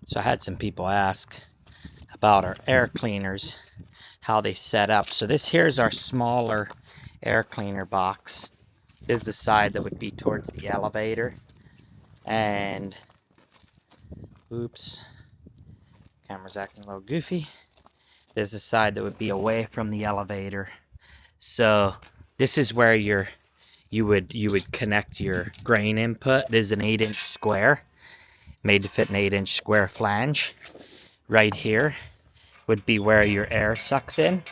So I had some people ask about our air cleaners, how they set up. So this here is our smaller air cleaner box. This is the side that would be towards the elevator. And, oops, camera's acting a little goofy. This is the side that would be away from the elevator. So this is where you would connect your grain input. This is an 8-inch square, made to fit an 8-inch square flange. Right here would be where your air sucks in.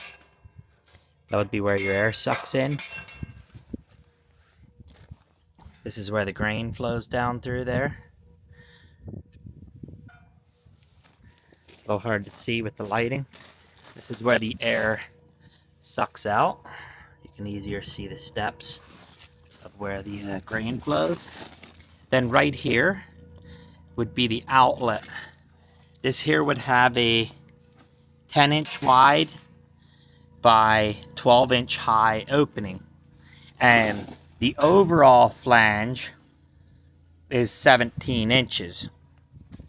That would be where your air sucks in. This is where the grain flows down through there. A little hard to see with the lighting. This is where the air sucks out. You can easier see the steps of where the grain flows. Then right here would be the outlet. This here would have a 10-inch wide by 12-inch high opening. And the overall flange is 17 inches.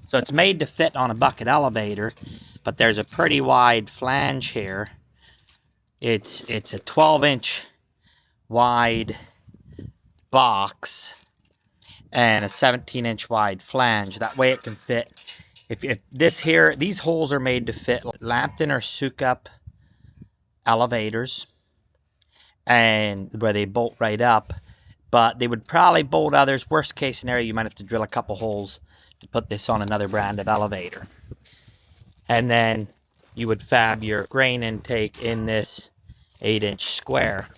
So it's made to fit on a bucket elevator, but there's a pretty wide flange here. It's a 12-inch wide box and a 17-inch wide flange. That way it can fit. If this here, these holes are made to fit Lambton or Sukup elevators, and where they bolt right up, but they would probably bolt others. Worst case scenario, you might have to drill a couple holes to put this on another brand of elevator. And then you would fab your grain intake in this 8-inch square.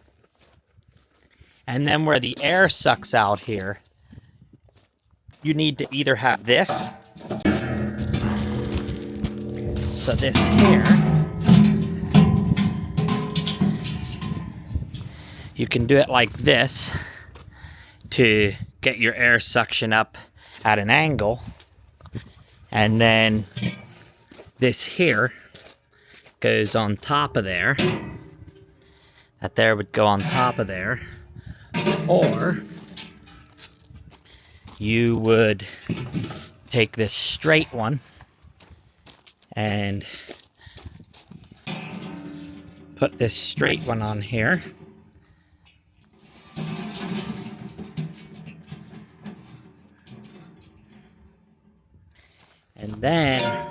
And then where the air sucks out here, you need to either have this. So this here, you can do it like this to get your air suction up at an angle. And then this here goes on top of there. That there would go on top of there. Or you would take this straight one and put this straight one on here. And then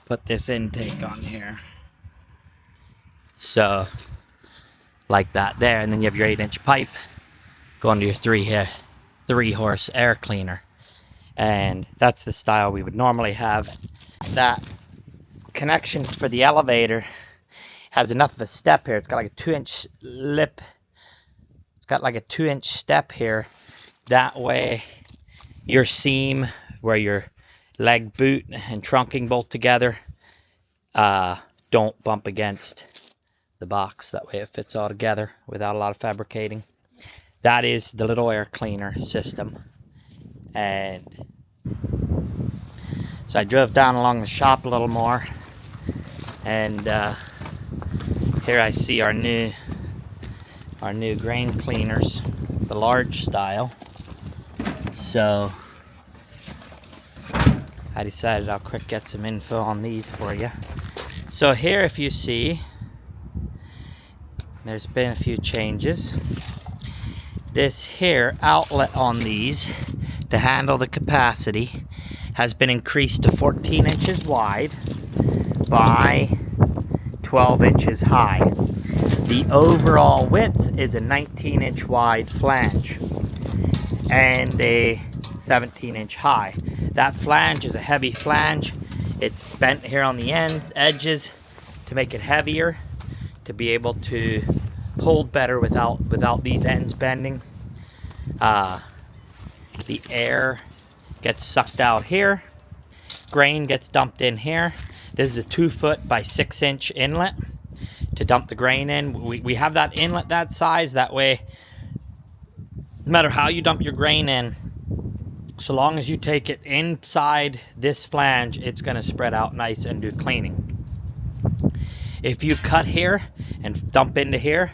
put this intake on here. So, like that there. And then you have your 8-inch pipe going to your 3-horse air cleaner. And that's the style we would normally have. That connection for the elevator has enough of a step here. It's got like a 2-inch lip. It's got like a 2-inch step here. That way your seam where your leg boot and trunking bolt together don't bump against the box. That way it fits all together without a lot of fabricating. That is the little air cleaner system. And so I drove down along the shop a little more, and here I see our new grain cleaners, the large style. So I decided I'll quick get some info on these for you. So here, if you see, there's been a few changes. This here outlet on these to handle the capacity has been increased to 14 inches wide by 12 inches high. The overall width is a 19-inch wide flange and a 17-inch high. That flange is a heavy flange. It's bent here on the ends, edges, to make it heavier, to be able to hold better without these ends bending. The air gets sucked out here. Grain gets dumped in here. This is a 2-foot by 6-inch inlet to dump the grain in. We have that inlet that size. That way, no matter how you dump your grain in, so long as you take it inside this flange, it's going to spread out nice and do cleaning. If you cut here and dump into here,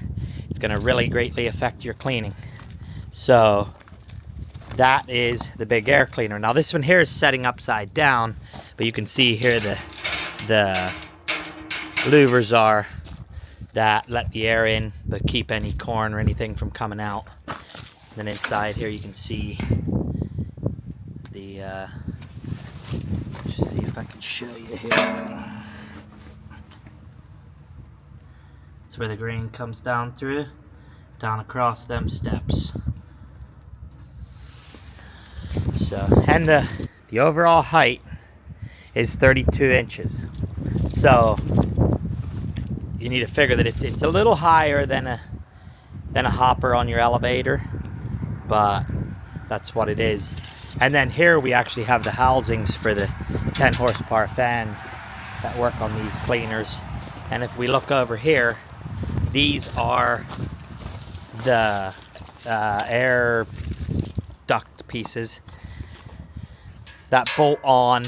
it's going to really greatly affect your cleaning. So that is the big air cleaner. Now this one here is setting upside down, but you can see here the louvers are that let the air in but keep any corn or anything from coming out. Then inside here you can see the just see if I can show you here. That's where the grain comes down through, down across them steps. So, and the overall height is 32 inches. So you need to figure that it's a little higher than a hopper on your elevator, but that's what it is. And then here we actually have the housings for the 10 horsepower fans that work on these cleaners. And if we look over here, these are the air duct pieces that bolt on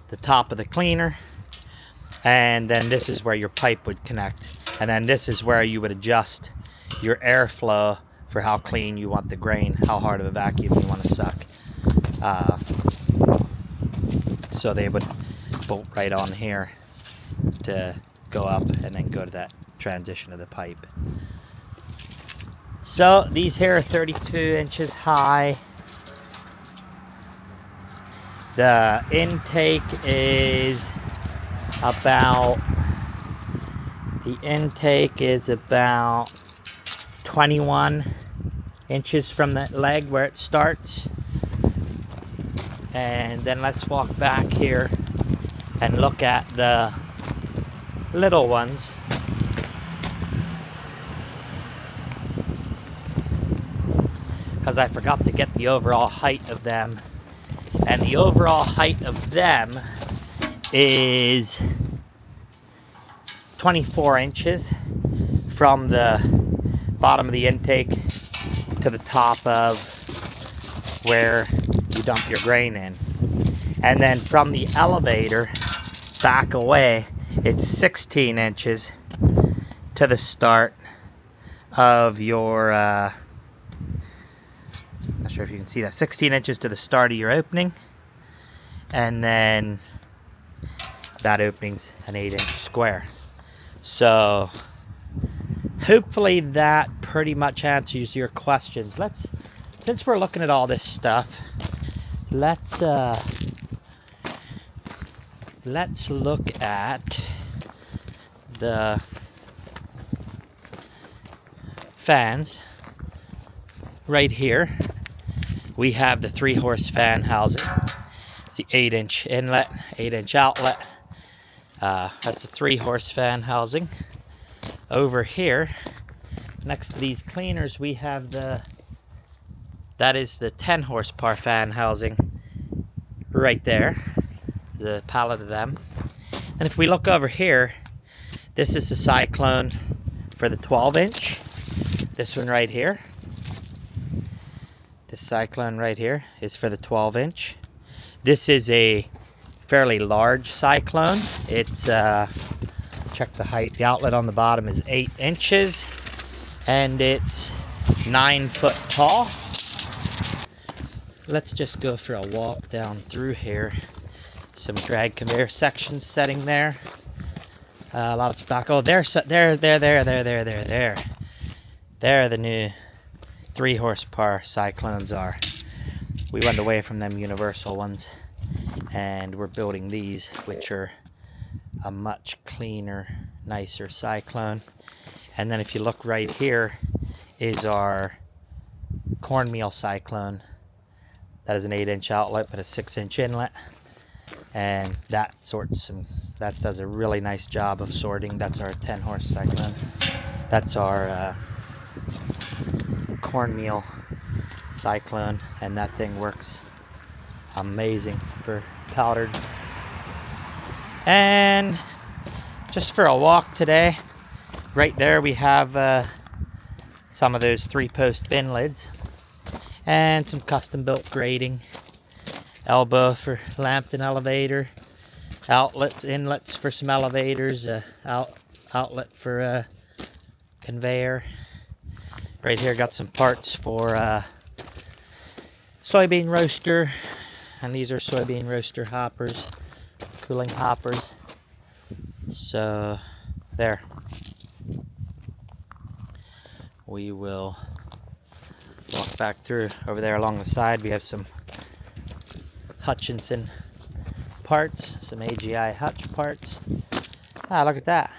the top of the cleaner, and then this is where your pipe would connect, and then this is where you would adjust your airflow for how clean you want the grain, how hard of a vacuum you want to suck. So they would bolt right on here to go up and then go to that transition of the pipe. So these here are 32 inches high. The intake is about 21 inches from the leg where it starts. And then let's walk back here and look at the little ones. Because I forgot to get the overall height of them. And the overall height of them is 24 inches from the bottom of the intake to the top of where you dump your grain in. And then from the elevator back away, it's 16 inches to the start of your not sure if you can see that, 16 inches to the start of your opening, and then that opening's an 8-inch square. So hopefully that pretty much answers your questions. Since we're looking at all this stuff, let's look at the fans. Right here we have the 3-horse fan housing. It's the 8-inch inlet, 8-inch outlet. That's a 3-horse fan housing. Over here next to these cleaners we have that is the 10 horsepower fan housing right there, the pallet of them. And if we look over here, this is the cyclone for the 12-inch. This one right here, this cyclone right here is for the 12-inch. This is a fairly large cyclone. It's check the height. The outlet on the bottom is 8 inches and it's 9 foot tall. Let's just go for a walk down through here. Some drag conveyor sections setting there. A lot of stock. Oh, there. There the new 3 horsepower cyclones are. We went away from them universal ones and we're building these, which are a much cleaner, nicer cyclone. And then if you look right here is our cornmeal cyclone. That is an 8-inch outlet but a 6-inch inlet, and that does a really nice job of sorting. That's our 10-horse cyclone. That's our cornmeal cyclone, and that thing works amazing for powdered. And just for a walk today, right there we have some of those 3-post bin lids and some custom built grating, elbow for Lambton elevator, outlets, inlets for some elevators, outlet for conveyor. Right here got some parts for soybean roaster, and these are soybean roaster hoppers, cooling hoppers. So there, we will walk back through. Over there along the side we have some Hutchinson parts, some AGI Hutch parts. Ah, look at that.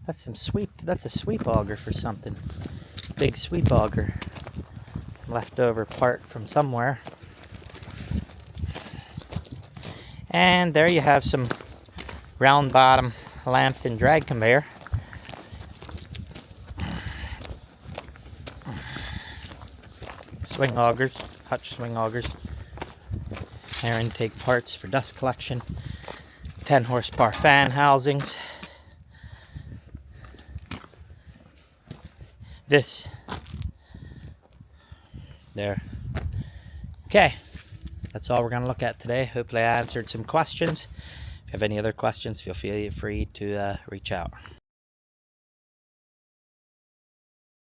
That's a sweep auger for something. Big sweep auger. Some leftover part from somewhere. And there you have some round bottom Lambton drag conveyor. Swing augers, Hutch swing augers. Air intake parts for dust collection. 10 horsepower fan housings. This. There. Okay. That's all we're going to look at today. Hopefully I answered some questions. If you have any other questions, feel free to reach out.